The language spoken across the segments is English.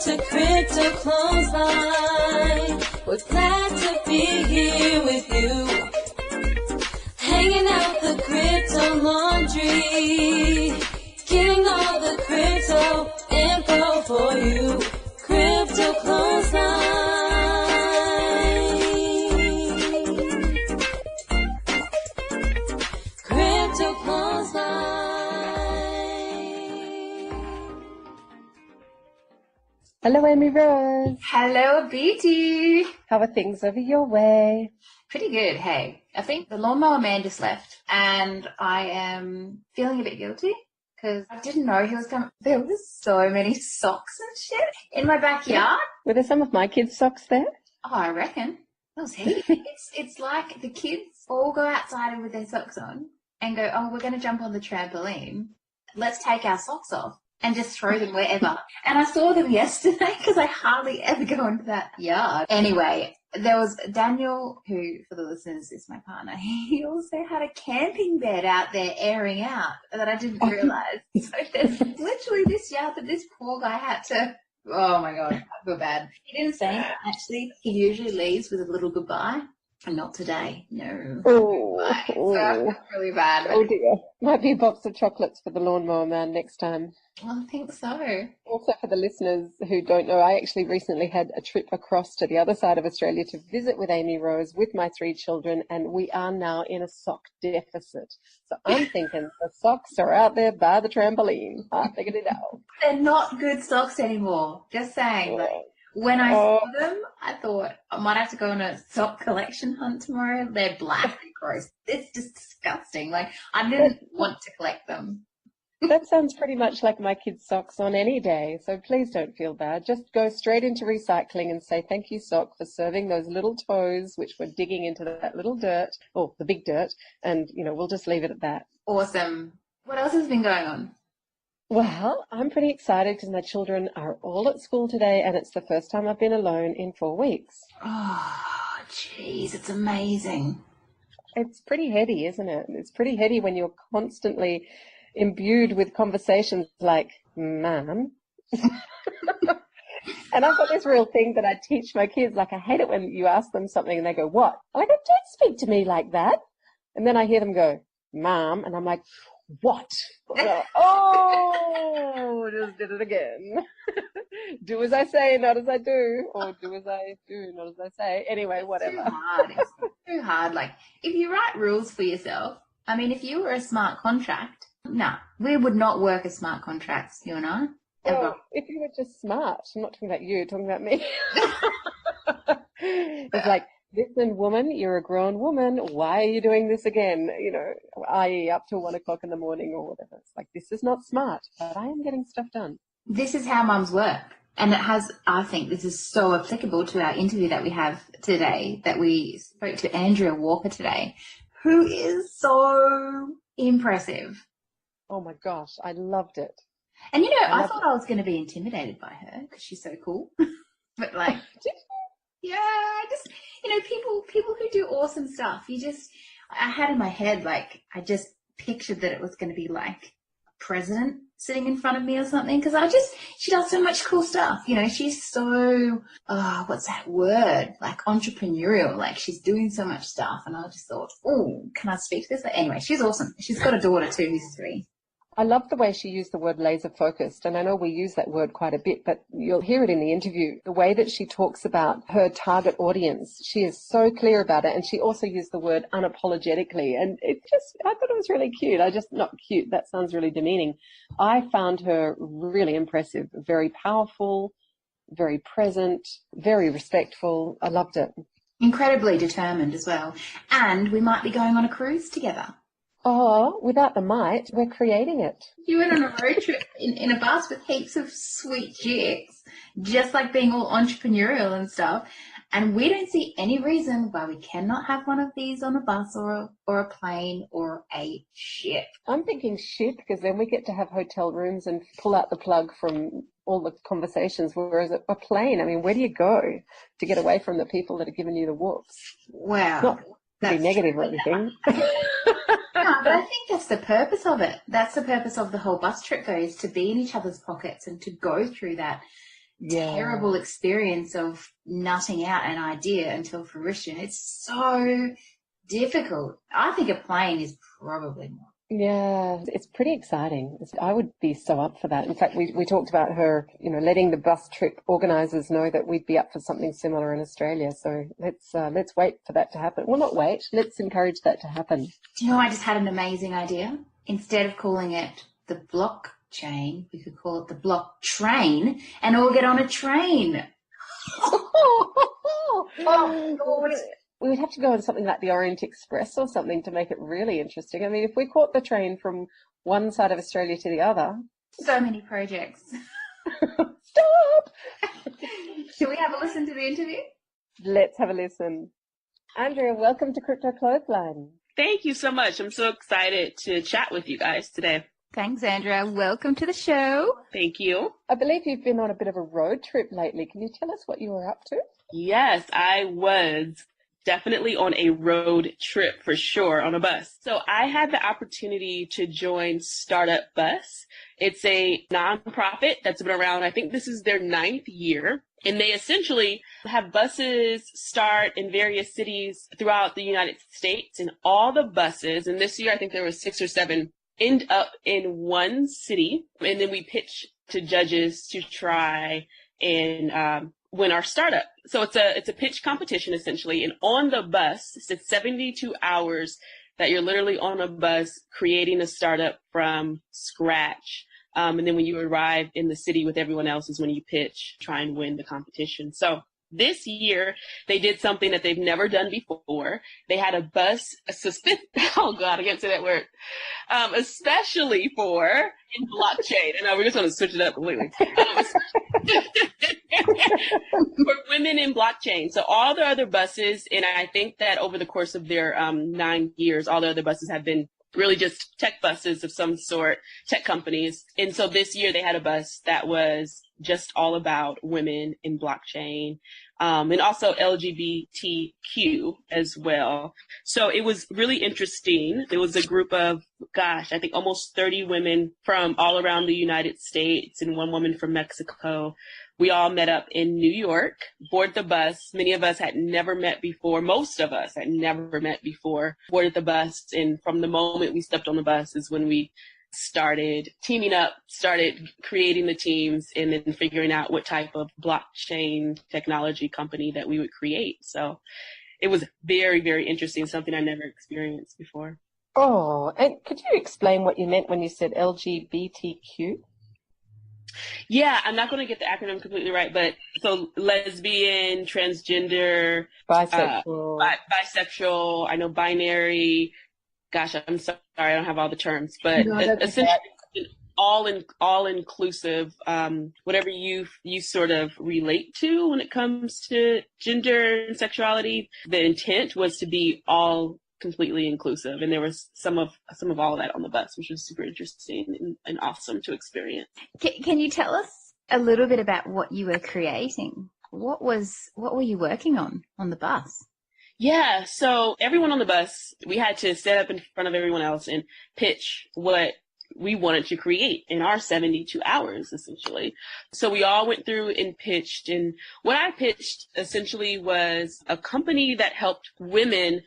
to Crypto Clothesline. We're glad to be here with you. Hanging out the crypto laundry. Getting all the crypto info for you. Crypto Clothesline. Crypto Clothesline. Hello, Amy Rose. Hello, Abheeti. How are things over your way? Pretty good, hey. I think the lawnmower man just left and I am feeling a bit guilty because I didn't know he was coming. There was so many socks and shit in my backyard. Were there some of my kids' socks there? Oh, I reckon. That was heaps. It's like the kids all go outside with their socks on and go, oh, we're going to jump on the trampoline. Let's take our socks off and just throw them wherever. And I saw them yesterday because I hardly ever go into that yard. Anyway, there was Daniel, who, for the listeners, is my partner. He also had a camping bed out there airing out that I didn't realise. So there's literally this yard that this poor guy had to, oh my God, I feel bad. He didn't say anything, actually. He usually leaves with a little goodbye. And not today, no. Oh, So I feel really bad. Oh dear. Might be a box of chocolates for the lawnmower man next time. Well, I think so. Also, for the listeners who don't know, I actually recently had a trip across to the other side of Australia to visit with Amy Rose with my 3 children, and we are now in a sock deficit. So I'm thinking the socks are out there by the trampoline. I figured it out. They're not good socks anymore. Just saying. Like, when I saw them, I thought I might have to go on a sock collection hunt tomorrow. They're black and gross. It's just disgusting. Like, I didn't want to collect them. That sounds pretty much like my kids' socks on any day, so please don't feel bad. Just go straight into recycling and say thank you, sock, for serving those little toes which were digging into that little dirt, or the big dirt, and, you know, we'll just leave it at that. Awesome. What else has been going on? Well, I'm pretty excited because my children are all at school today, and it's the first time I've been alone in 4 weeks. Oh, jeez, it's amazing. It's pretty heady, isn't it? It's pretty heady when you're constantly imbued with conversations like, Mom. And I've got this real thing that I teach my kids. Like, I hate it when you ask them something and they go, what? I'm like, oh, don't speak to me like that. And then I hear them go, Mom. And I'm like, what? Oh, just did it again. Do as I say, not as I do. Or do as I do, not as I say. Anyway, whatever. It's too hard. It's too hard. Like, if you write rules for yourself, I mean, if you were a smart contract, no, we would not work as smart contracts, you and I. Ever. Well, if you were just smart, I'm not talking about you, talking about me. It's like, listen, woman, you're a grown woman. Why are you doing this again? You know, i.e. up till 1 o'clock in the morning or whatever. It's like, this is not smart, but I am getting stuff done. This is how mums work. And it has, I think this is so applicable to our interview that we have today, that we spoke to Andrea Walker today, who is so impressive. Oh my gosh, I loved it. And, you know, I thought I was going to be intimidated by her because she's so cool. But, like, yeah, I just, you know, people who do awesome stuff, I had in my head, like, I just pictured that it was going to be, like, a president sitting in front of me or something, because she does so much cool stuff. You know, she's so, what's that word? Like, entrepreneurial. Like, she's doing so much stuff. And I just thought, oh, can I speak to this? But anyway, she's awesome. She's got a daughter, too, who's 3. I love the way she used the word laser focused, and I know we use that word quite a bit, but you'll hear it in the interview. The way that she talks about her target audience, she is so clear about it, and she also used the word unapologetically, and I thought it was really cute. Not cute, that sounds really demeaning. I found her really impressive, very powerful, very present, very respectful. I loved it. Incredibly determined as well. And we might be going on a cruise together. Oh, without the might, we're creating it. You went on a road trip in a bus with heaps of sweet chicks, just like being all entrepreneurial and stuff. And we don't see any reason why we cannot have one of these on a bus or a plane or a ship. I'm thinking ship, because then we get to have hotel rooms and pull out the plug from all the conversations, whereas a plane, I mean, where do you go to get away from the people that are giving you the whoops? Wow. Not to be negative or anything. No, but I think that's the purpose of it. That's the purpose of the whole bus trip, though, is to be in each other's pockets and to go through that terrible experience of nutting out an idea until fruition. It's so difficult. I think a plane is probably more. Yeah, it's pretty exciting. I would be so up for that. In fact, we talked about her, letting the bus trip organisers know that we'd be up for something similar in Australia. So let's wait for that to happen. Well, not wait. Let's encourage that to happen. Do you know, I just had an amazing idea. Instead of calling it the blockchain, we could call it the block train, and all get on a train. Oh, Lord. We would have to go on something like the Orient Express or something to make it really interesting. I mean, if we caught the train from one side of Australia to the other. So many projects. Stop! Should we have a listen to the interview? Let's have a listen. Andrea, welcome to Crypto Clothesline. Thank you so much. I'm so excited to chat with you guys today. Thanks, Andrea. Welcome to the show. Thank you. I believe you've been on a bit of a road trip lately. Can you tell us what you were up to? Yes, I was definitely on a road trip for sure, on a bus. So I had the opportunity to join Startup Bus. It's a nonprofit that's been around, I think this is their 9th year. And they essentially have buses start in various cities throughout the United States. And all the buses, and this year I think there were 6 or 7, end up in one city. And then we pitch to judges to try and win our startup. So it's a pitch competition essentially. And on the bus, it's 72 hours that you're literally on a bus creating a startup from scratch. And then when you arrive in the city with everyone else is when you pitch, try and win the competition. So this year, they did something that they've never done before. They had a bus, oh God, I can't say that word, especially for in blockchain. And we're just going to switch it up completely. For women in blockchain. So all the other buses, and I think that over the course of their 9 years, all the other buses have been really just tech buses of some sort, tech companies. And so this year they had a bus that was just all about women in blockchain, and also LGBTQ as well. So it was really interesting. There was a group of, I think almost 30 women from all around the United States and one woman from Mexico. We all met up in New York, boarded the bus. Many of us had never met before. Most of us had never met before, boarded the bus. And from the moment we stepped on the bus is when we started teaming up, started creating the teams, and then figuring out what type of blockchain technology company that we would create. So it was very, very interesting, something I never experienced before. Oh, and could you explain what you meant when you said LGBTQ? Yeah, I'm not going to get the acronym completely right, but so lesbian, transgender, bisexual, I know binary. Gosh, I'm sorry, I don't have all the terms, but essentially all inclusive, whatever you sort of relate to when it comes to gender and sexuality. The intent was to be all completely inclusive, and there was some of all of that on the bus, which was super interesting and awesome to experience. Can you tell us a little bit about what you were creating? What were you working on the bus? Yeah, so everyone on the bus, we had to stand up in front of everyone else and pitch what we wanted to create in our 72 hours, essentially. So we all went through and pitched, and what I pitched essentially was a company that helped women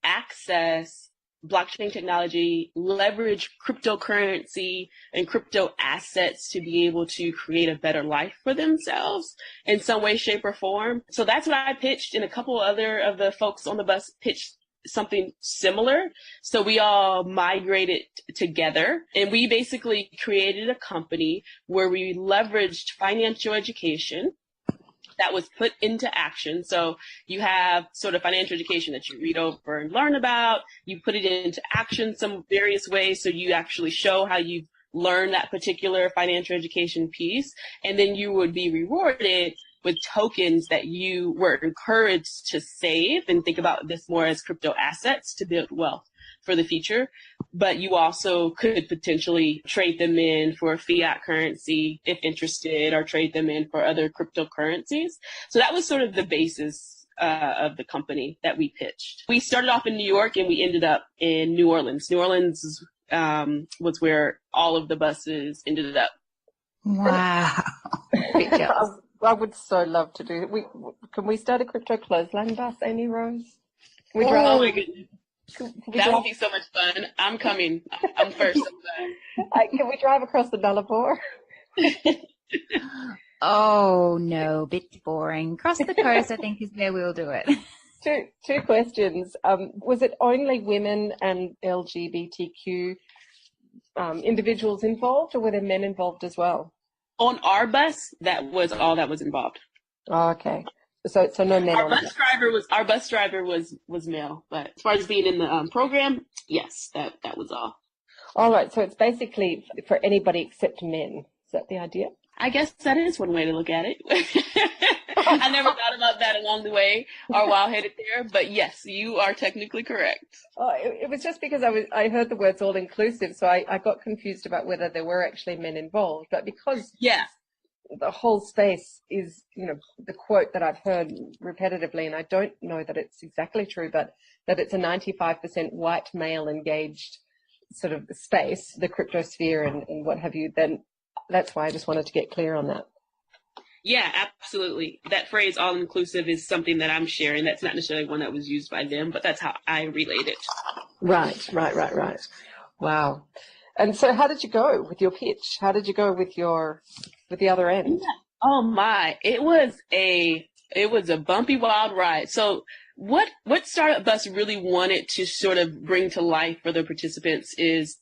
access blockchain technology, leverage cryptocurrency and crypto assets to be able to create a better life for themselves in some way, shape, or form. So that's what I pitched, and a couple other of the folks on the bus pitched something similar. So we all migrated together, and we basically created a company where we leveraged financial education that was put into action. So you have sort of financial education that you read over and learn about. You put it into action some various ways. So you actually show how you learn that particular financial education piece. And then you would be rewarded with tokens that you were encouraged to save, and think about this more as crypto assets to build wealth for the future. But you also could potentially trade them in for fiat currency if interested, or trade them in for other cryptocurrencies. So that was sort of the basis of the company that we pitched. We started off in New York and we ended up in New Orleans. New Orleans was where all of the buses ended up. Wow. I would so love to do it. Can we start a crypto clothesline bus, Amy Rose? Oh my goodness. Can That would be so much fun. I'm coming. I'm first. Can we drive across the Nullarbor? Oh, no, bit boring. Cross the coast, I think, is where we'll do it. Two questions. Was it only women and LGBTQ individuals involved, or were there men involved as well? On our bus, that was all that was involved. Oh, okay. So no men. Our bus driver was male, but as far as being in the program, yes, that was all. All right. So it's basically for anybody except men. Is that the idea? I guess that is one way to look at it. I never thought about that along the way or while headed there, but yes, you are technically correct. Oh, it was just because I heard the words all inclusive, so I got confused about whether there were actually men involved. But because the whole space is, the quote that I've heard repetitively, and I don't know that it's exactly true, but that it's a 95% white male engaged sort of space, the cryptosphere and what have you, then that's why I just wanted to get clear on that. Yeah, absolutely. That phrase all inclusive is something that I'm sharing. That's not necessarily one that was used by them, but that's how I relate it. Right. Wow. And so how did you go with your pitch? How did you go with the other end? Yeah. Oh my, it was a bumpy, wild ride. So what Startup Bus really wanted to sort of bring to life for the participants is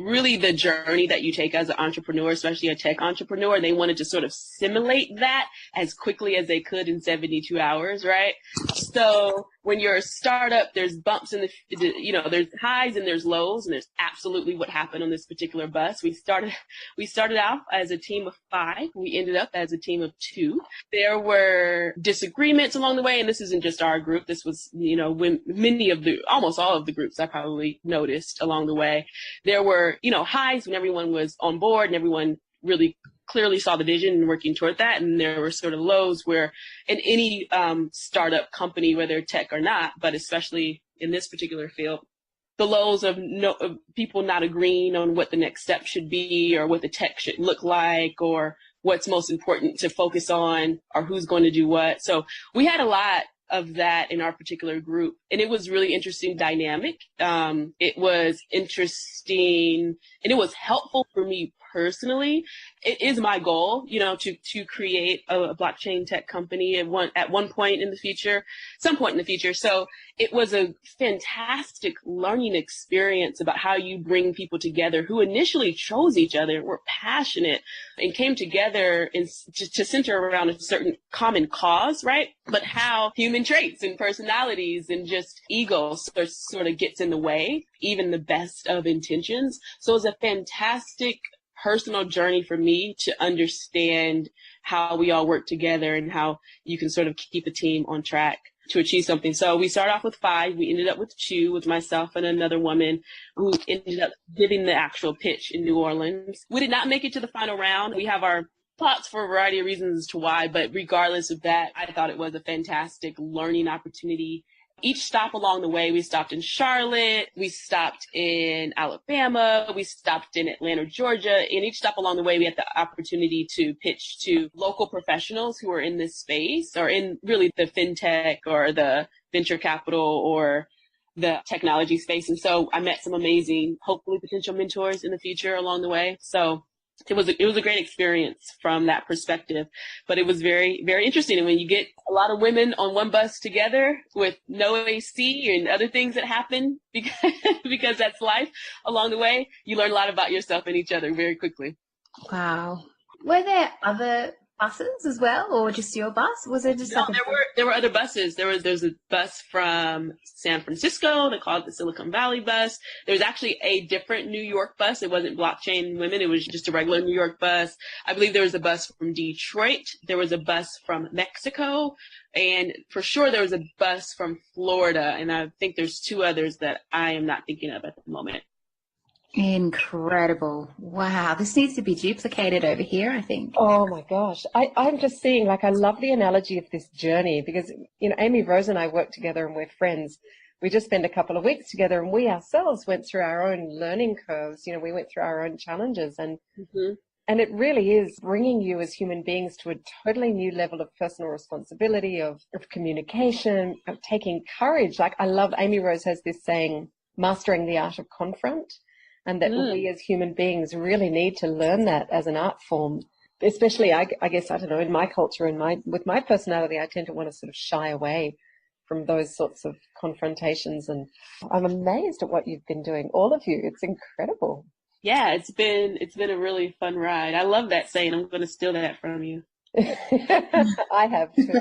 really the journey that you take as an entrepreneur, especially a tech entrepreneur. They wanted to sort of simulate that as quickly as they could in 72 hours, right? So when you're a startup, there's bumps in there's highs and there's lows, and there's absolutely what happened on this particular bus. We started out as a team of 5. We ended up as a team of 2. There were disagreements along the way, and this isn't just our group. This was, when almost all of the groups I probably noticed along the way. There were, highs when everyone was on board and everyone really clearly saw the vision and working toward that. And there were sort of lows where in any startup company, whether tech or not, but especially in this particular field, the lows of people not agreeing on what the next step should be or what the tech should look like or what's most important to focus on or who's going to do what. So we had a lot of that in our particular group, and it was really interesting dynamic. It was interesting and it was helpful for me personally. It is my goal, to create a blockchain tech company at some point in the future. So it was a fantastic learning experience about how you bring people together who initially chose each other, were passionate, and came together to center around a certain common cause, right? But how human traits and personalities and just egos sort of gets in the way, even the best of intentions. So it was a fantastic personal journey for me to understand how we all work together and how you can sort of keep a team on track to achieve something. So we started off with 5. We ended up with 2, with myself and another woman who ended up giving the actual pitch in New Orleans. We did not make it to the final round. We have our thoughts for a variety of reasons as to why, but regardless of that, I thought it was a fantastic learning opportunity. Each stop along the way, we stopped in Charlotte, we stopped in Alabama, we stopped in Atlanta, Georgia. And each stop along the way, we had the opportunity to pitch to local professionals who are in this space or in really the fintech or the venture capital or the technology space. And so I met some amazing, hopefully potential mentors in the future along the way. So it was a great experience from that perspective, but it was very, very interesting. And when you get a lot of women on one bus together with no AC and other things that happen because that's life along the way, you learn a lot about yourself and each other very quickly. Wow. Were there other buses as well, or just your bus? Was it just there were other buses. There's a bus from San Francisco. They called it the Silicon Valley bus. There's actually a different New York bus. It wasn't Blockchain Women. It was just a regular New York bus. I believe there was a bus from Detroit. There was a bus from Mexico. And for sure there was a bus from Florida. And I think there's 2 others that I am not thinking of at the moment. Incredible. Wow. This needs to be duplicated over here, I think. Oh my gosh. I'm just seeing, I love the analogy of this journey because, Amy Rose and I work together and we're friends. We just spent a couple of weeks together and we ourselves went through our own learning curves. We went through our own challenges and And it really is bringing you as human beings to a totally new level of personal responsibility, of communication, of taking courage. Like, I love, Amy Rose has this saying, mastering the art of confront, and that we as human beings really need to learn that as an art form. Especially, I guess, I don't know, in my culture and with my personality, I tend to want to sort of shy away from those sorts of confrontations. And I'm amazed at what you've been doing, all of you. It's incredible. Yeah, it's been a really fun ride. I love that saying. I'm going to steal that from you. I have too.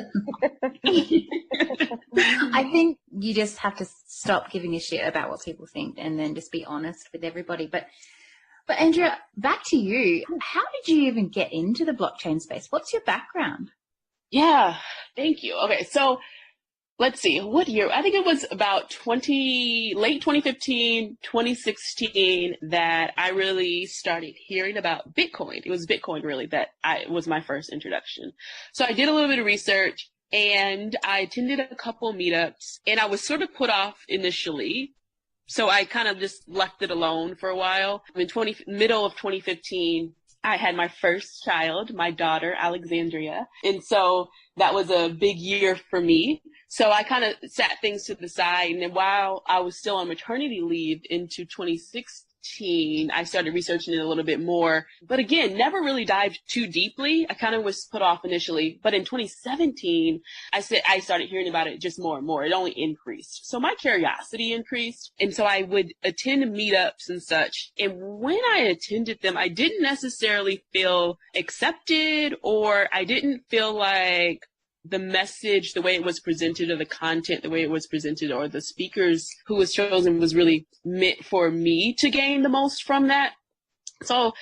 I think you just have to stop giving a shit about what people think and then just be honest with everybody. But Andrea, back to you. How did you even get into the blockchain space? What's your background? Yeah, thank you. Okay, so let's see, what year? I think it was about late 2015, 2016 that I really started hearing about Bitcoin. It was Bitcoin really that was my first introduction. So I did a little bit of research and I attended a couple meetups, and I was sort of put off initially. So I kind of just left it alone for a while. In middle of 2015, I had my first child, my daughter, Alexandria. And so that was a big year for me. So I kind of sat things to the side. And then while I was still on maternity leave into 2016, I started researching it a little bit more. But again, never really dived too deeply. I kind of was put off initially. But in 2017, I started hearing about it just more and more. It only increased. So my curiosity increased. And so I would attend meetups and such. And when I attended them, I didn't necessarily feel accepted, or I didn't feel like the message, the way it was presented, or the content, the way it was presented, or the speakers who was chosen was really meant for me to gain the most from that. So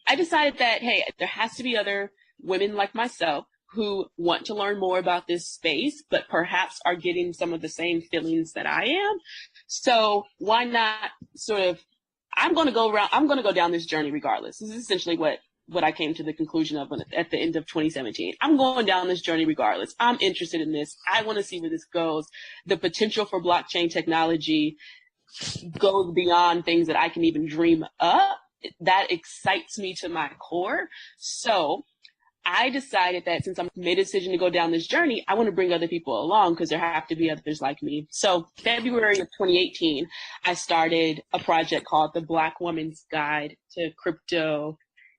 I decided that, hey, there has to be other women like myself who want to learn more about this space, but perhaps are getting some of the same feelings that I am. So why not I'm going to go down this journey regardless. This is essentially what I came to the conclusion of at the end of 2017. I'm going down this journey regardless. I'm interested in this. I want to see where this goes. The potential for blockchain technology goes beyond things that I can even dream up. That excites me to my core. So I decided that since I made a decision to go down this journey, I want to bring other people along because there have to be others like me. So February of 2018, I started a project called the Black Woman's Guide to Crypto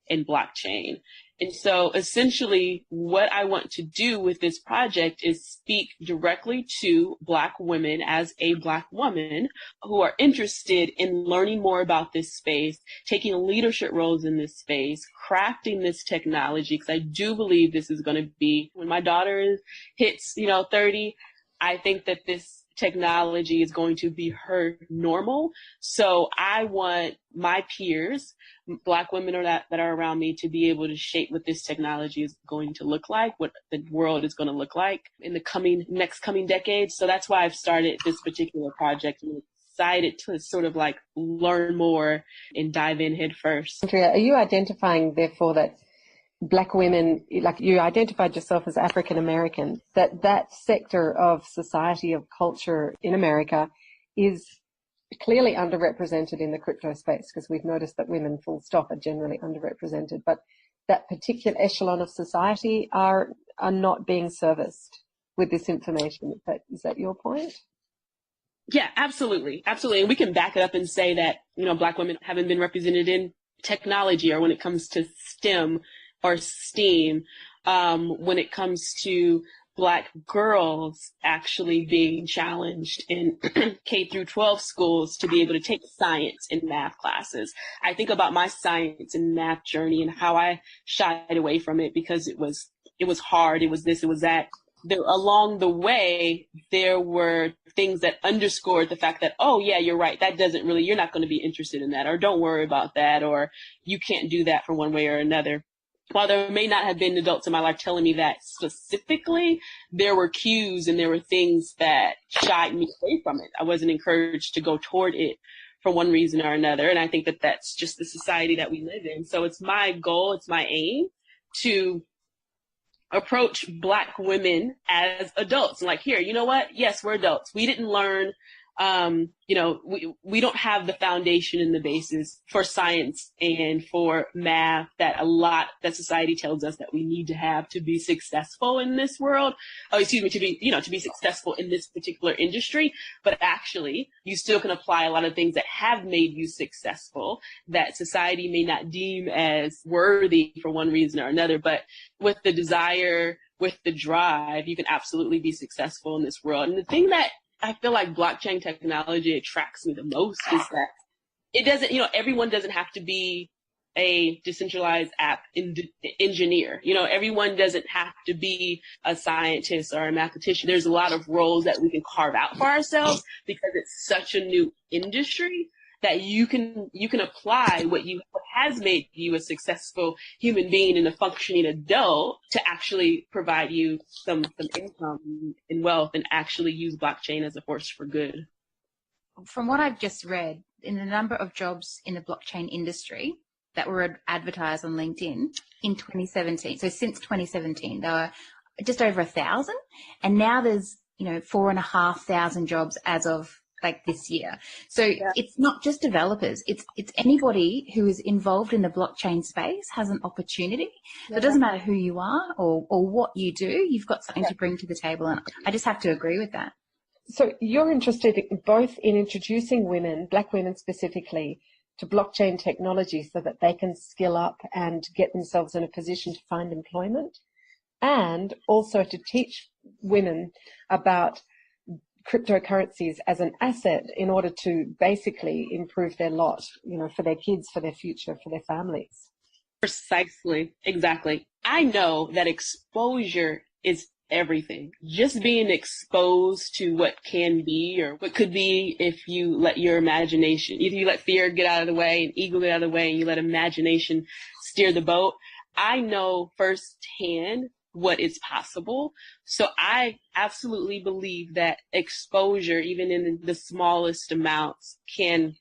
and Blockchain. And so essentially what I want to do with this project is speak directly to Black women as a Black woman who are interested in learning more about this space, taking leadership roles in this space, crafting this technology, because I do believe this is going to be, when my daughter hits, 30, I think that this technology is going to be her normal. So I want my peers, Black women that are around me, to be able to shape what this technology is going to look like, what the world is going to look like in the next coming decades. So that's why I've started this particular project. I'm excited to sort of like learn more and dive in head first. Andrea, are you identifying therefore that Black women, like you identified yourself as African American, that sector of society, of culture in America is clearly underrepresented in the crypto space, because we've noticed that women full stop are generally underrepresented, but that particular echelon of society are not being serviced with this information. Is that your point? Yeah, absolutely. Absolutely. And we can back it up and say that, Black women haven't been represented in technology, or when it comes to STEM or STEAM, when it comes to Black girls actually being challenged in K through 12 schools to be able to take science and math classes. I think about my science and math journey and how I shied away from it because it was hard. It was this, it was that. Along the way, there were things that underscored the fact that, oh yeah, you're right. You're not going to be interested in that, or don't worry about that, or you can't do that for one way or another. While there may not have been adults in my life telling me that specifically, there were cues and there were things that shied me away from it. I wasn't encouraged to go toward it for one reason or another. And I think that that's just the society that we live in. So it's my goal, it's my aim to approach Black women as adults. Like, here, you know what? Yes, we're adults. We didn't learn we don't have the foundation and the basis for science and for math that society tells us that we need to have to be successful in this world. To be successful in this particular industry. But actually, you still can apply a lot of things that have made you successful that society may not deem as worthy for one reason or another. But with the desire, with the drive, you can absolutely be successful in this world. And the thing that I feel like blockchain technology attracts me the most is that it doesn't, everyone doesn't have to be a decentralized app engineer. Everyone doesn't have to be a scientist or a mathematician. There's a lot of roles that we can carve out for ourselves because it's such a new industry that you can apply what has made you a successful human being and a functioning adult to actually provide you some income and wealth and actually use blockchain as a force for good. From what I've just read, in the number of jobs in the blockchain industry that were advertised on LinkedIn in 2017, so since 2017, there were just over 1,000, and now there's 4,500 jobs as of this year. So It's not just developers, it's anybody who is involved in the blockchain space has an opportunity. So it doesn't matter who you are or what you do, you've got something to bring to the table. And I just have to agree with that. So you're interested both in introducing women, Black women specifically, to blockchain technology so that they can skill up and get themselves in a position to find employment, and also to teach women about cryptocurrencies as an asset in order to basically improve their lot, for their kids, for their future, for their families. Precisely. Exactly. I know that exposure is everything. Just being exposed to what can be or what could be if you let your imagination, if you let fear get out of the way and ego get out of the way and you let imagination steer the boat. I know firsthand what is possible. So I absolutely believe that exposure, even in the smallest amounts, can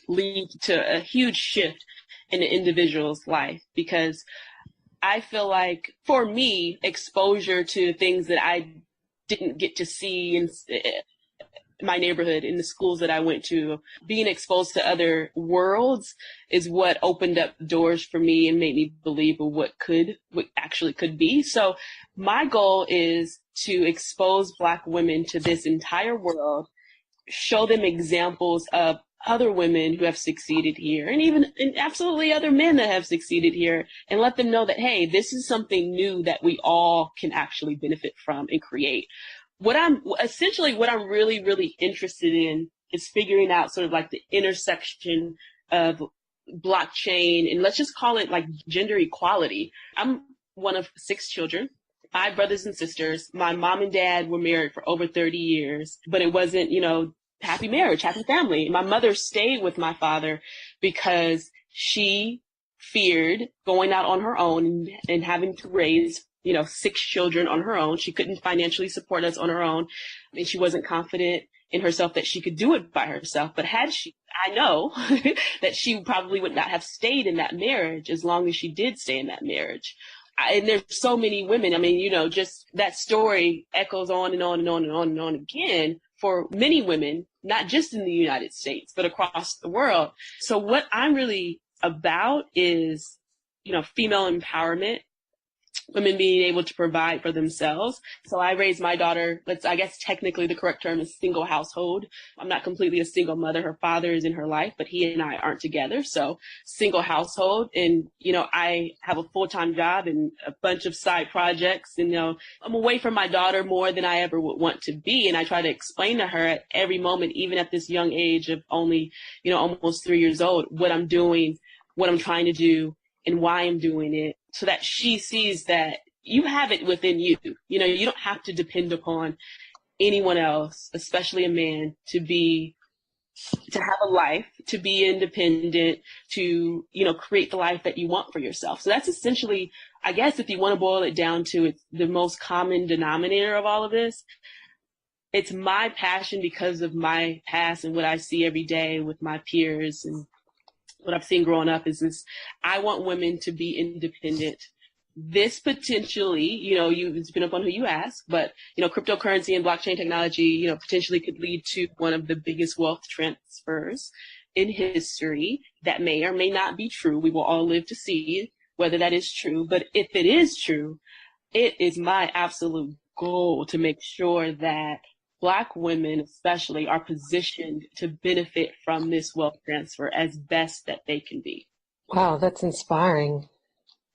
lead to a huge shift in an individual's life. Because I feel like, for me, exposure to things that I didn't get to see in my neighborhood, in the schools that I went to, being exposed to other worlds is what opened up doors for me and made me believe of what actually could be. So my goal is to expose Black women to this entire world, show them examples of other women who have succeeded here, and absolutely other men that have succeeded here, and let them know that, hey, this is something new that we all can actually benefit from and create. What I'm really, really interested in is figuring out sort of like the intersection of blockchain and let's just call it like gender equality. I'm one of 6 children, 5 brothers and sisters. My mom and dad were married for over 30 years, but it wasn't, happy marriage, happy family. My mother stayed with my father because she feared going out on her own and having to raise 6 children on her own. She couldn't financially support us on her own, and she wasn't confident in herself that she could do it by herself. But had she, I know that she probably would not have stayed in that marriage as long as she did stay in that marriage. And there's so many women. I mean, just that story echoes on and on and on and on and on again for many women, not just in the United States, but across the world. So what I'm really about is, female empowerment, women being able to provide for themselves. So I raised my daughter, I guess technically the correct term is single household. I'm not completely a single mother. Her father is in her life, but he and I aren't together. So single household. And, I have a full-time job and a bunch of side projects. And, I'm away from my daughter more than I ever would want to be. And I try to explain to her at every moment, even at this young age of only, almost 3 years old, what I'm doing, what I'm trying to do, and why I'm doing it, so that she sees that you have it within you. You don't have to depend upon anyone else, especially a man, to have a life, to be independent, to, create the life that you want for yourself. So that's essentially, I guess, if you want to boil it down to it's the most common denominator of all of this. It's my passion because of my past and what I see every day with my peers and what I've seen growing up is this. I want women to be independent, this potentially, it's been up on who you ask, but, cryptocurrency and blockchain technology, potentially could lead to one of the biggest wealth transfers in history. That may or may not be true. We will all live to see whether that is true. But if it is true, it is my absolute goal to make sure that Black women especially are positioned to benefit from this wealth transfer as best that they can be. Wow, that's inspiring.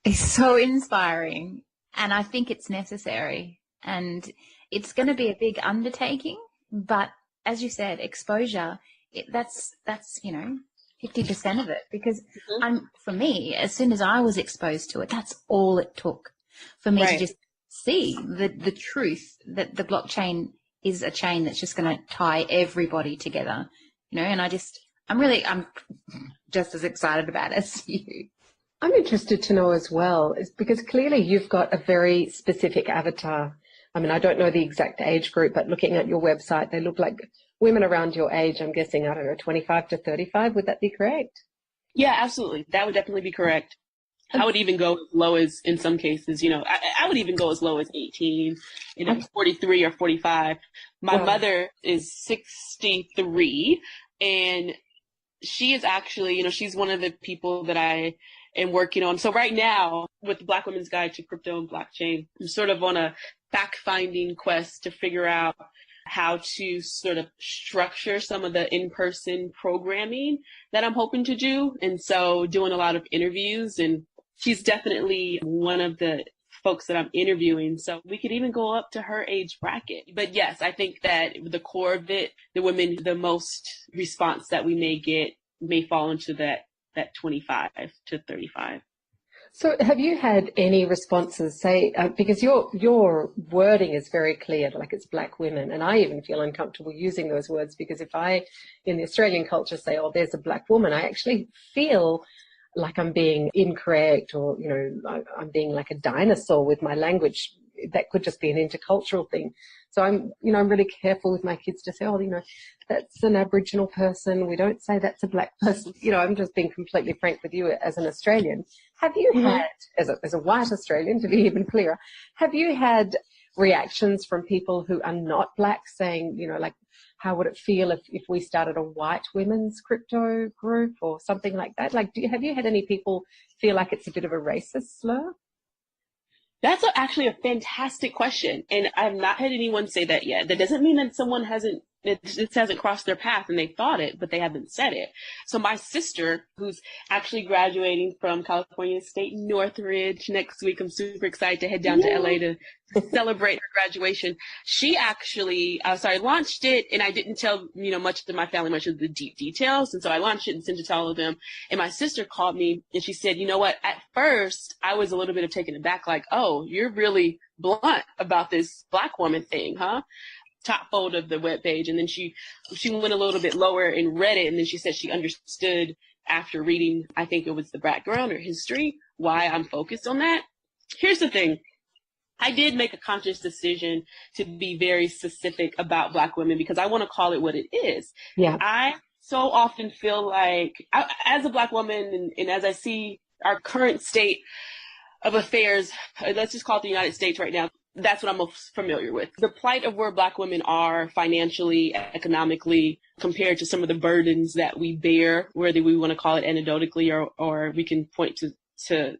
It's so inspiring, and I think it's necessary, and it's going to be a big undertaking, but as you said, exposure, that's 50% of it, because for me, as soon as I was exposed to it, that's all it took for me to just see the truth that the blockchain is a chain that's just going to tie everybody together, and I'm just as excited about it as you. I'm interested to know as well, is because clearly you've got a very specific avatar. I mean, I don't know the exact age group, but looking at your website, they look like women around your age. I'm guessing, 25 to 35. Would that be correct? Yeah, absolutely. That would definitely be correct. I would even go as low as, in some cases, I would even go as low as 18, 43 or 45. My mother is 63, and she is actually, she's one of the people that I am working on. So right now, with the Black Women's Guide to Crypto and Blockchain, I'm sort of on a fact-finding quest to figure out how to sort of structure some of the in-person programming that I'm hoping to do. And so doing a lot of interviews, and she's definitely one of the folks that I'm interviewing. So we could even go up to her age bracket. But yes, I think that the core of it, the women, the most response that we may get may fall into that 25 to 35. So have you had any responses, say, because your wording is very clear, like it's Black women, and I even feel uncomfortable using those words, because if I, in the Australian culture, say, oh, there's a Black woman, I actually feel like I'm being incorrect, or, I'm being like a dinosaur with my language. That could just be an intercultural thing. So I'm really careful with my kids to say, oh, that's an Aboriginal person. We don't say that's a Black person. I'm just being completely frank with you as an Australian. Have you had, as a white Australian, to be even clearer, have you had reactions from people who are not Black saying, like, how would it feel if we started a white women's crypto group or something like that? Like, have you had any people feel like it's a bit of a racist slur? That's actually a fantastic question. And I've not had anyone say that yet. That doesn't mean that someone hasn't crossed their path and they thought it, but they haven't said it. So my sister, who's actually graduating from California State Northridge next week, I'm super excited to head down to LA to celebrate her graduation. She actually, launched it, and I didn't tell, much to my family, much of the deep details. And so I launched it and sent it to all of them. And my sister called me and she said, you know what, at first I was a little bit of taken aback, like, oh, you're really blunt about this Black woman thing, huh? Top fold of the webpage. And then she went a little bit lower and read it. And then she said she understood after reading, I think it was the background or history, why I'm focused on that. Here's the thing. I did make a conscious decision to be very specific about Black women because I want to call it what it is. Yeah. I so often feel like, as a Black woman, and as I see our current state of affairs, let's just call it the United States right now, that's what I'm most familiar with. The plight of where Black women are financially, economically, compared to some of the burdens that we bear, whether we want to call it anecdotally or we can point to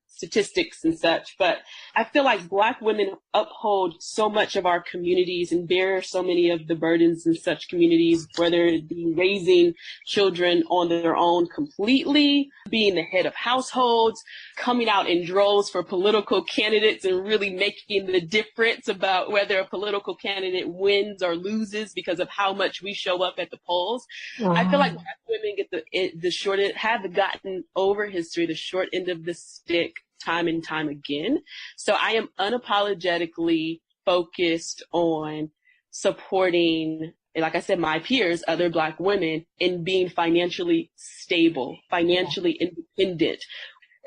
statistics and such. But I feel like Black women uphold so much of our communities and bear so many of the burdens in such communities, whether it be raising children on their own completely, being the head of households, coming out in droves for political candidates and really making the difference about whether a political candidate wins or loses because of how much we show up at the polls. Wow. I feel like Black women get the short end, have gotten over history, the short end of the stick time and time again. So I am unapologetically focused on supporting, like I said, my peers, other Black women, in being financially stable, financially independent.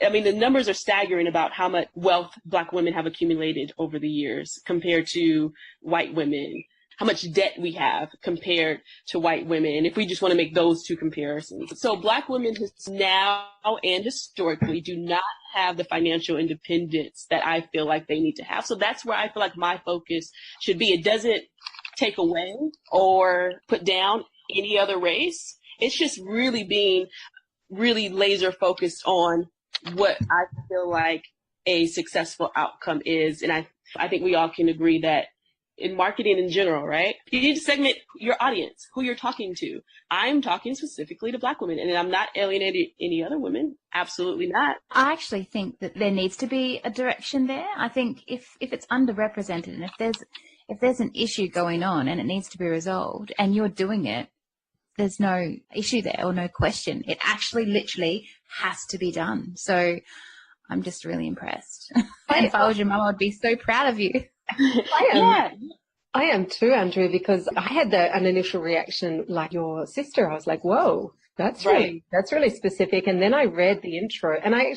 I mean, the numbers are staggering about how much wealth Black women have accumulated over the years compared to white women. how much debt we have compared to white women, if we just want to make those two comparisons. So Black women now and historically do not have the financial independence that I feel like they need to have. So that's where I feel like my focus should be. It doesn't take away or put down any other race. It's just really being really laser focused on what I feel like a successful outcome is. And I think we all can agree that in marketing in general, right? You need to segment your audience, who you're talking to. I'm talking specifically to Black women, and I'm not alienating any other women. Absolutely not. I actually think that there needs to be a direction there. I think if it's underrepresented and if there's an issue going on and it needs to be resolved and you're doing it, there's no issue there or no question. It actually literally has to be done. So I'm just really impressed. And if I was your mum, I'd be so proud of you. I am too, Andrea, because I had an initial reaction like your sister. I was like, whoa, that's really specific. And then I read the intro and I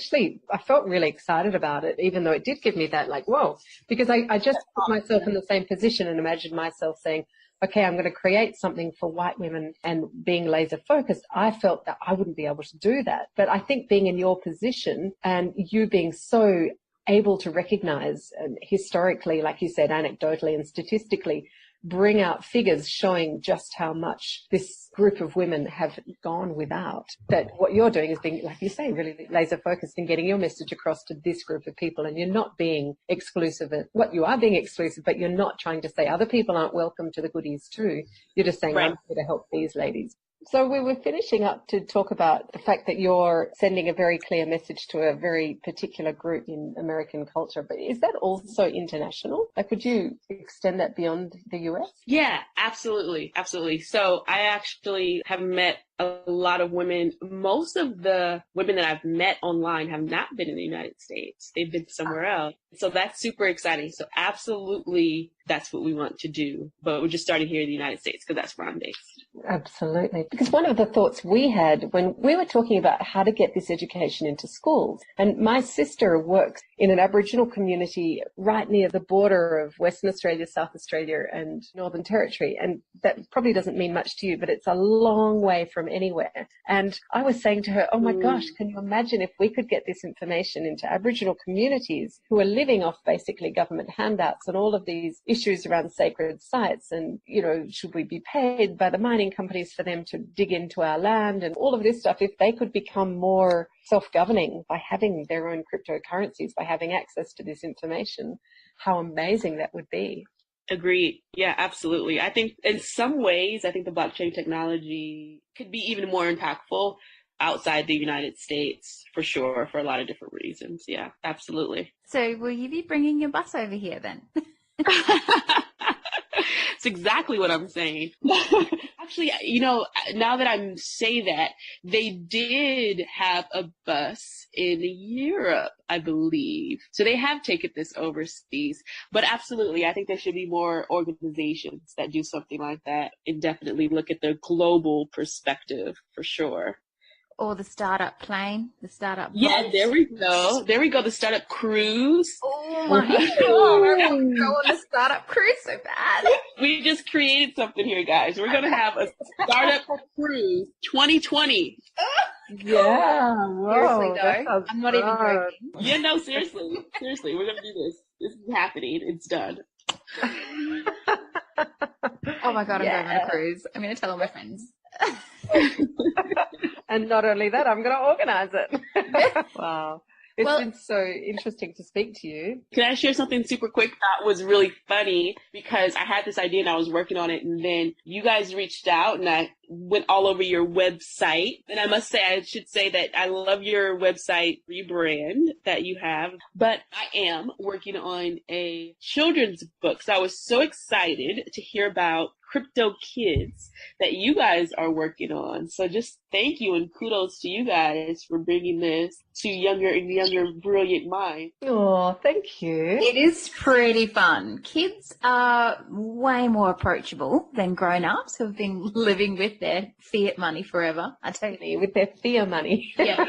felt really excited about it, even though it did give me that like, whoa, because I just put myself in the same position and imagined myself saying, okay, I'm going to create something for white women and being laser focused. I felt that I wouldn't be able to do that. But I think being in your position and you being so able to recognize historically, like you said, anecdotally and statistically, bring out figures showing just how much this group of women have gone without. That what you're doing is being, like you say, really laser focused and getting your message across to this group of people. And you're not being exclusive. You are being exclusive, but you're not trying to say other people aren't welcome to the goodies too. You're just saying, I'm here to help these ladies. So we were finishing up to talk about the fact that you're sending a very clear message to a very particular group in American culture. But is that also international? Like, could you extend that beyond the US? Yeah, absolutely. Absolutely. So I actually have met a lot of women. Most of the women that I've met online have not been in the United States. They've been somewhere else. So that's super exciting. So absolutely, that's what we want to do. But we're just starting here in the United States because that's where I'm based. Absolutely. Because one of the thoughts we had when we were talking about how to get this education into schools, and my sister works in an Aboriginal community right near the border of Western Australia, South Australia and Northern Territory. And that probably doesn't mean much to you, but it's a long way from anywhere. And I was saying to her, oh my gosh, can you imagine if we could get this information into Aboriginal communities who are living off basically government handouts and all of these issues around sacred sites and, you know, should we be paid by the mining companies for them to dig into our land and all of this stuff, if they could become more self-governing by having their own cryptocurrencies, by having access to this information, how amazing that would be. Agreed. Yeah, absolutely. I think in some ways, I think the blockchain technology could be even more impactful outside the United States, for sure, for a lot of different reasons. Yeah, absolutely. So will you be bringing your bus over here then? It's exactly what I'm saying. Actually, you know, now that I say that, they did have a bus in Europe, I believe. So they have taken this overseas. But absolutely, I think there should be more organizations that do something like that and definitely look at the global perspective for sure. Or the startup plane, the startup boat. Yeah, there we go. There we go, the startup cruise. Oh my God, I want to go on the startup cruise so bad. We just created something here, guys. We're going to have a startup cruise 2020. Yeah, whoa, seriously though, I'm not even joking. Yeah, no, seriously, we're going to do this. This is happening. It's done. Oh my God, I'm going on a cruise. I'm going to tell all my friends. And not only that, I'm going to organize it. Wow. It's been so interesting to speak to you. Can I share something super quick that was really funny? Because I had this idea and I was working on it, and then you guys reached out and I went all over your website. And I should say that I love your website rebrand that you have, but I am working on a children's book. So I was so excited to hear about Crypto Kids that you guys are working on. So just thank you and kudos to you guys for bringing this to younger and younger brilliant minds. Oh, thank you. It is pretty fun. Kids are way more approachable than grown-ups who have been living with their fiat money forever. I tell you, with their fear money. Yeah.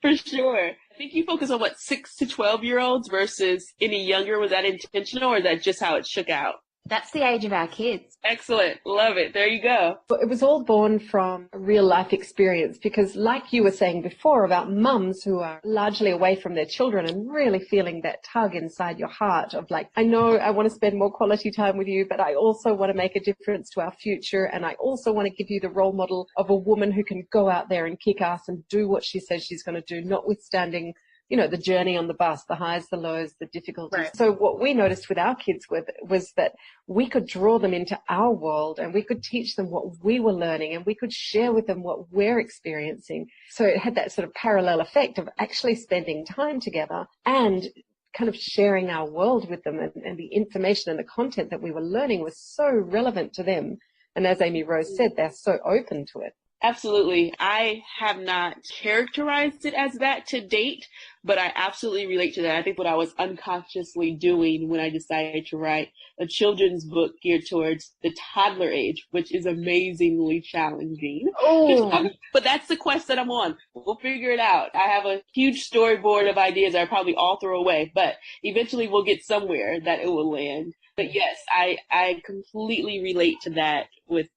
For sure. I think you focus on 6 to 12-year-olds versus any younger. Was that intentional or is that just how it shook out? That's the age of our kids. Excellent. Love it. There you go. But it was all born from a real life experience because like you were saying before about mums who are largely away from their children and really feeling that tug inside your heart of like, I know I want to spend more quality time with you, but I also want to make a difference to our future. And I also want to give you the role model of a woman who can go out there and kick ass and do what she says she's going to do, notwithstanding the journey on the bus, the highs, the lows, the difficulties. Right. So what we noticed with our kids was that we could draw them into our world and we could teach them what we were learning and we could share with them what we're experiencing. So it had that sort of parallel effect of actually spending time together and kind of sharing our world with them, and the information and the content that we were learning was so relevant to them. And as Amy Rose said, they're so open to it. Absolutely. I have not characterized it as that to date, but I absolutely relate to that. I think what I was unconsciously doing when I decided to write a children's book geared towards the toddler age, which is amazingly challenging. Oh, but that's the quest that I'm on. We'll figure it out. I have a huge storyboard of ideas I probably all throw away, but eventually we'll get somewhere that it will land. But yes, I completely relate to that with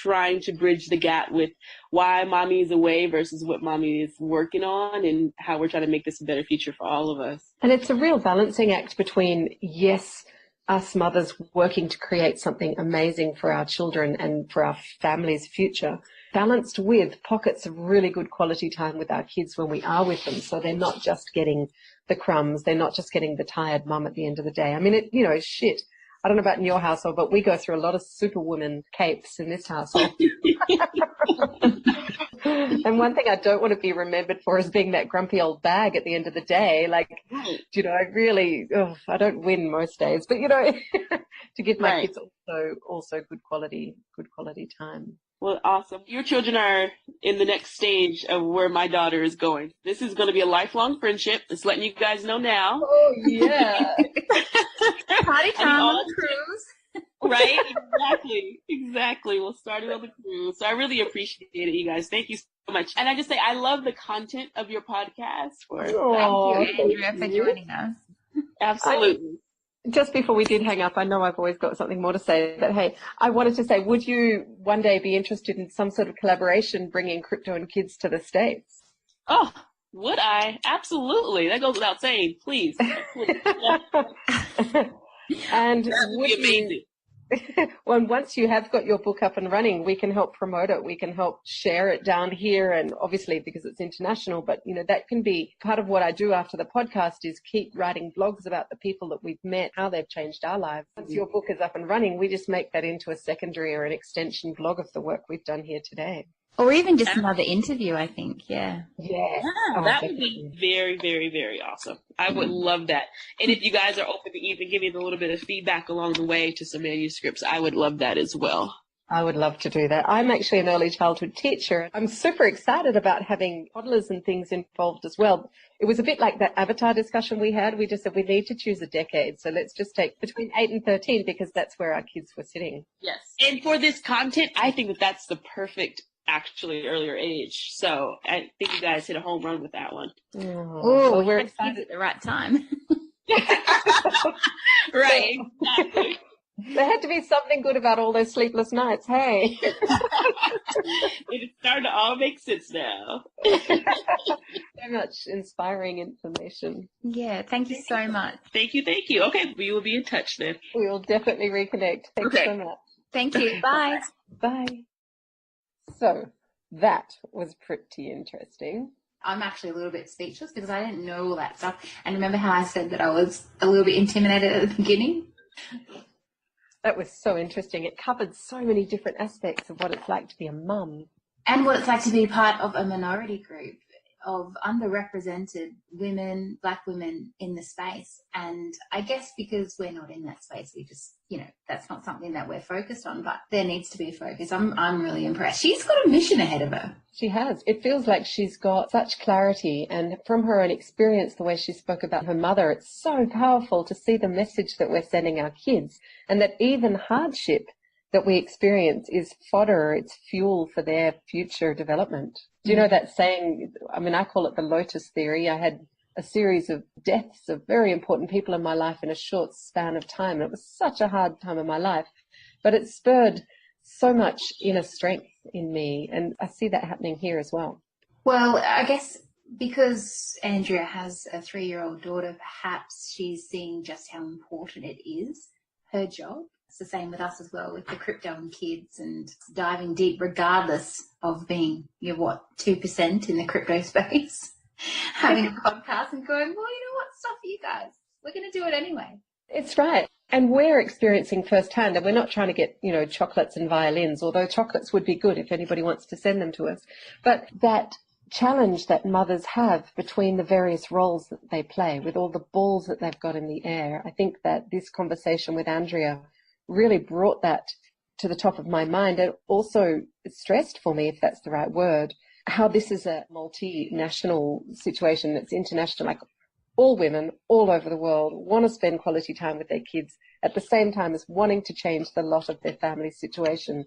trying to bridge the gap with why mommy is away versus what mommy is working on and how we're trying to make this a better future for all of us. And it's a real balancing act between, yes, us mothers working to create something amazing for our children and for our family's future, balanced with pockets of really good quality time with our kids when we are with them. So they're not just getting the crumbs. They're not just getting the tired mum at the end of the day. I mean, shit. I don't know about in your household, but we go through a lot of superwoman capes in this household. And one thing I don't want to be remembered for is being that grumpy old bag at the end of the day. Like, I don't win most days, but to give my kids also good quality time. Well, awesome. Your children are in the next stage of where my daughter is going. This is going to be a lifelong friendship. Just letting you guys know now. Oh, yeah. Party time on the cruise. Right? Exactly. We'll start it on the cruise. So I really appreciate it, you guys. Thank you so much. And I just say I love the content of your podcast. Thank you, Andrea, for joining us. Absolutely. Just before we did hang up, I know I've always got something more to say, but hey, I wanted to say, would you one day be interested in some sort of collaboration bringing crypto and kids to the States? Oh, would I? Absolutely. That goes without saying. Please. And that would be amazing. Well, once you have got your book up and running, we can help promote it. We can help share it down here. And obviously, because it's international, but that can be part of what I do after the podcast is keep writing blogs about the people that we've met, how they've changed our lives. Once your book is up and running, we just make that into a secondary or an extension blog of the work we've done here today. Or even just another interview, I think. Yeah. Yeah. That would be very, very, very awesome. I would love that. And if you guys are open to even giving a little bit of feedback along the way to some manuscripts, I would love that as well. I would love to do that. I'm actually an early childhood teacher. I'm super excited about having toddlers and things involved as well. It was a bit like that avatar discussion we had. We just said we need to choose a decade. So let's just take between 8 and 13 because that's where our kids were sitting. Yes. And for this content, I think that that's the perfect earlier age. So I think you guys hit a home run with that one. Oh, we're excited at the right time. Right, exactly. There had to be something good about all those sleepless nights, hey. It's starting to all make sense now. So much inspiring information. Yeah, thank you so much. Thank you. Okay, we will be in touch then. We will definitely reconnect. Thank you so much. Thank you. Bye. Bye. So that was pretty interesting. I'm actually a little bit speechless because I didn't know all that stuff. And remember how I said that I was a little bit intimidated at the beginning? That was so interesting. It covered so many different aspects of what it's like to be a mum. And what it's like to be part of a minority group of underrepresented women, Black women in the space. And I guess because we're not in that space, we just, that's not something that we're focused on, but there needs to be a focus. I'm really impressed. She's got a mission ahead of her. She has. It feels like she's got such clarity, and from her own experience, the way she spoke about her mother, it's so powerful to see the message that we're sending our kids, and that even hardship that we experience is fodder, it's fuel for their future development. Do you know that saying? I mean, I call it the lotus theory. I had a series of deaths of very important people in my life in a short span of time. It was such a hard time in my life, but it spurred so much inner strength in me. And I see that happening here as well. Well, I guess because Andrea has a 3-year-old daughter, perhaps she's seeing just how important it is, her job. It's the same with us as well, with the crypto and kids and diving deep regardless of being, 2% in the crypto space. Having a podcast and going, well, you know what, stuff you guys, we're going to do it anyway. It's right. And we're experiencing firsthand, and we're not trying to get, chocolates and violins, although chocolates would be good if anybody wants to send them to us. But that challenge that mothers have between the various roles that they play, with all the balls that they've got in the air, I think that this conversation with Andrea really brought that to the top of my mind, and also stressed for me, if that's the right word, how this is a multinational situation. It's international. Like, all women all over the world want to spend quality time with their kids at the same time as wanting to change the lot of their family situation,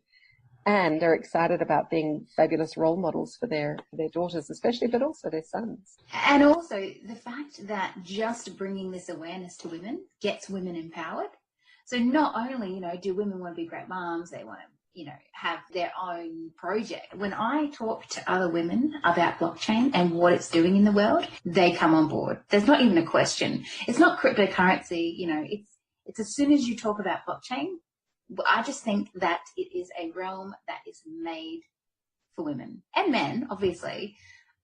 and are excited about being fabulous role models for their daughters especially, but also their sons. And also the fact that just bringing this awareness to women gets women empowered. So not only, do women want to be great moms, they want to, have their own project. When I talk to other women about blockchain and what it's doing in the world, they come on board. There's not even a question. It's not cryptocurrency, it's as soon as you talk about blockchain, I just think that it is a realm that is made for women and men, obviously,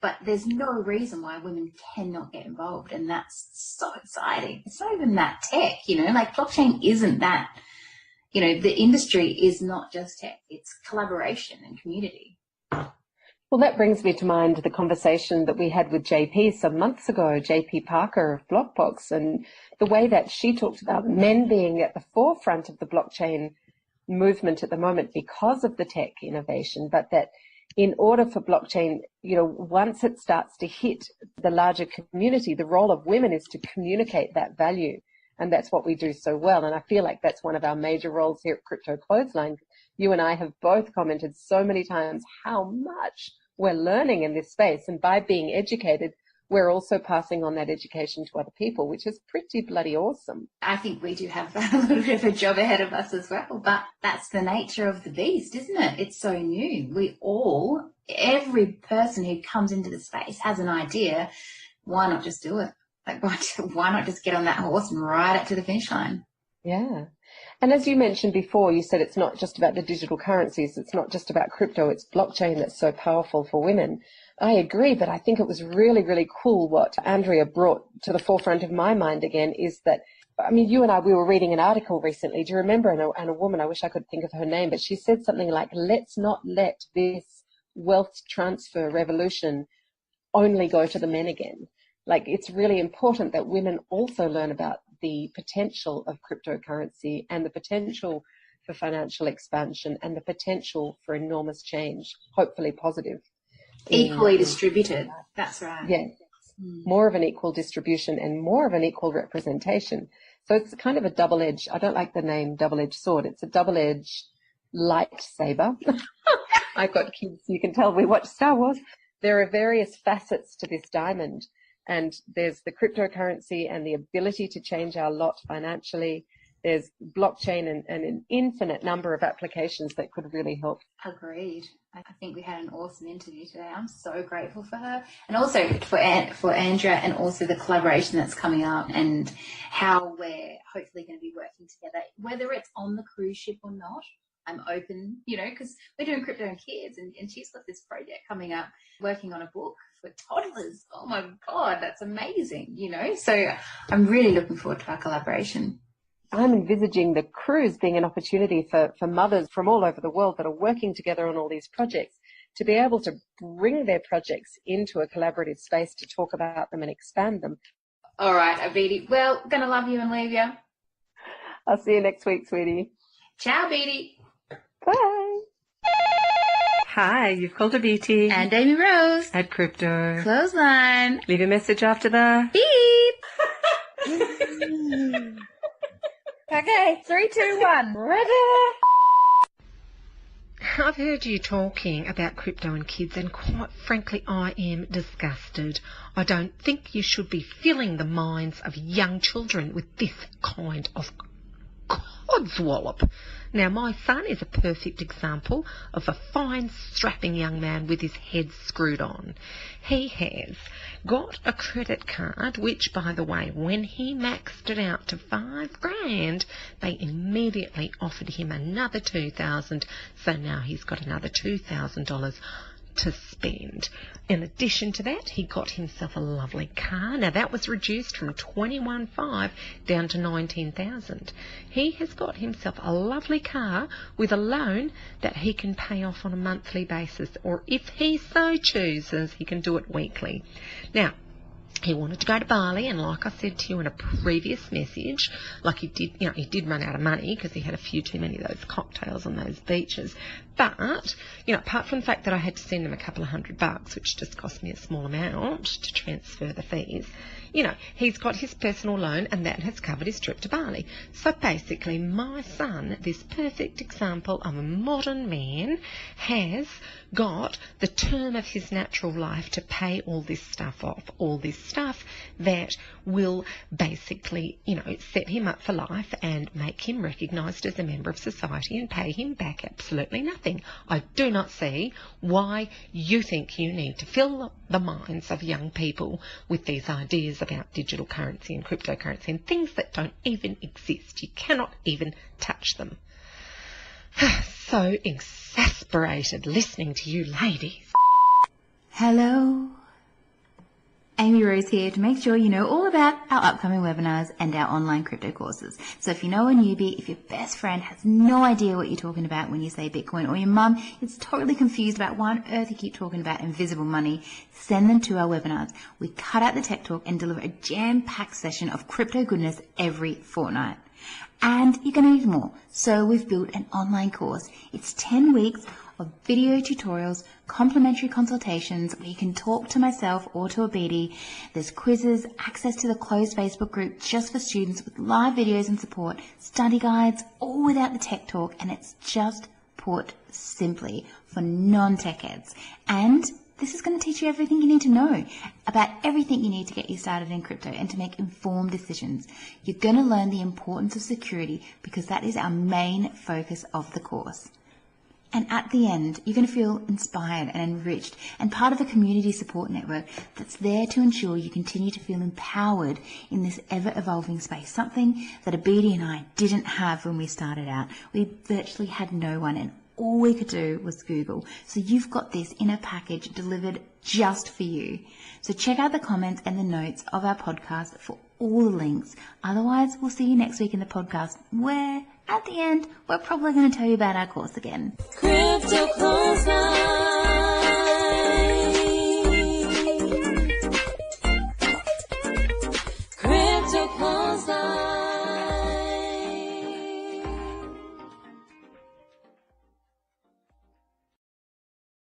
but there's no reason why women cannot get involved. And that's so exciting. It's not even that tech, like blockchain isn't that. The industry is not just tech, it's collaboration and community. Well, that brings me to mind the conversation that we had with JP some months ago, JP Parker of Blockbox, and the way that she talked about men being at the forefront of the blockchain movement at the moment because of the tech innovation, but that in order for blockchain, once it starts to hit the larger community, the role of women is to communicate that value. And that's what we do so well. And I feel like that's one of our major roles here at Crypto Clothesline. You and I have both commented so many times how much we're learning in this space. And by being educated, we're also passing on that education to other people, which is pretty bloody awesome. I think we do have a little bit of a job ahead of us as well. But that's the nature of the beast, isn't it? It's so new. Every person who comes into the space has an idea. Why not just do it? Like, why not just get on that horse and ride it to the finish line? Yeah. And as you mentioned before, you said it's not just about the digital currencies. It's not just about crypto. It's blockchain that's so powerful for women. I agree, but I think it was really, really cool what Andrea brought to the forefront of my mind again is that, you and I, we were reading an article recently. Do you remember? And a woman, I wish I could think of her name, but she said something like, let's not let this wealth transfer revolution only go to the men again. Like, it's really important that women also learn about the potential of cryptocurrency and the potential for financial expansion and the potential for enormous change, hopefully positive. Equally distributed. That's right. Yeah. More of an equal distribution and more of an equal representation. So it's kind of a double-edged, I don't like the name double-edged sword. It's a double-edged lightsaber. I've got kids, you can tell we watch Star Wars. There are various facets to this diamond. And there's the cryptocurrency and the ability to change our lot financially. There's blockchain and an infinite number of applications that could really help. Agreed. I think we had an awesome interview today. I'm so grateful for her. And also for Andrea, and also the collaboration that's coming up and how we're hopefully going to be working together, whether it's on the cruise ship or not. I'm open, because we're doing crypto and kids, and she's got this project coming up, working on a book for toddlers. Oh my God, that's amazing, So I'm really looking forward to our collaboration. I'm envisaging the cruise being an opportunity for mothers from all over the world that are working together on all these projects to be able to bring their projects into a collaborative space to talk about them and expand them. All right, Abheeti. Well, gonna love you and leave you. I'll see you next week, sweetie. Ciao, Abheeti. Bye. Hi, you've called Abheeti. And Amy Rose. At Crypto Clothesline. Leave a message after the beep. Okay, 3, 2, 1. Ready? I've heard you talking about crypto and kids, and quite frankly, I am disgusted. I don't think you should be filling the minds of young children with this kind of codswallop. Now, my son is a perfect example of a fine, strapping young man with his head screwed on. He has got a credit card, which, by the way, when he maxed it out to $5,000, they immediately offered him another $2,000, so now he's got another $2,000 to spend. In addition to that, he got himself a lovely car. Now, that was reduced from $21,500 down to $19,000. He has got himself a lovely car with a loan that he can pay off on a monthly basis, or if he so chooses, he can do it weekly. Now, he wanted to go to Bali, and like I said to you in a previous message, like he did run out of money because he had a few too many of those cocktails on those beaches. But, apart from the fact that I had to send him a couple of $100, which just cost me a small amount to transfer the fees, he's got his personal loan, and that has covered his trip to Bali. So basically, my son, this perfect example of a modern man, has got the term of his natural life to pay all this stuff off, all this stuff that will basically, set him up for life and make him recognised as a member of society and pay him back absolutely nothing. I do not see why you think you need to fill the minds of young people with these ideas about digital currency and cryptocurrency and things that don't even exist. You cannot even touch them. So exasperated listening to you ladies. Hello. Amy Rose here to make sure you know all about our upcoming webinars and our online crypto courses. So if you know a newbie, if your best friend has no idea what you're talking about when you say Bitcoin, or your mum is totally confused about why on earth you keep talking about invisible money, send them to our webinars. We cut out the tech talk and deliver a jam-packed session of crypto goodness every fortnight. And you're going to need more. So we've built an online course. It's 10 weeks of video tutorials, complimentary consultations where you can talk to myself or to Abheeti. There's quizzes, access to the closed Facebook group just for students with live videos and support, study guides, all without the tech talk, and it's just put simply for non-tech heads. And this is going to teach you everything you need to know about everything you need to get you started in crypto and to make informed decisions. You're going to learn the importance of security because that is our main focus of the course. And at the end, you're going to feel inspired and enriched and part of a community support network that's there to ensure you continue to feel empowered in this ever-evolving space, something that Abheeti and I didn't have when we started out. We virtually had no one, and all we could do was Google. So you've got this in a package delivered just for you. So check out the comments and the notes of our podcast for all the links. Otherwise, we'll see you next week in the podcast where, at the end, we're probably going to tell you about our course again. Crypto Clothesline.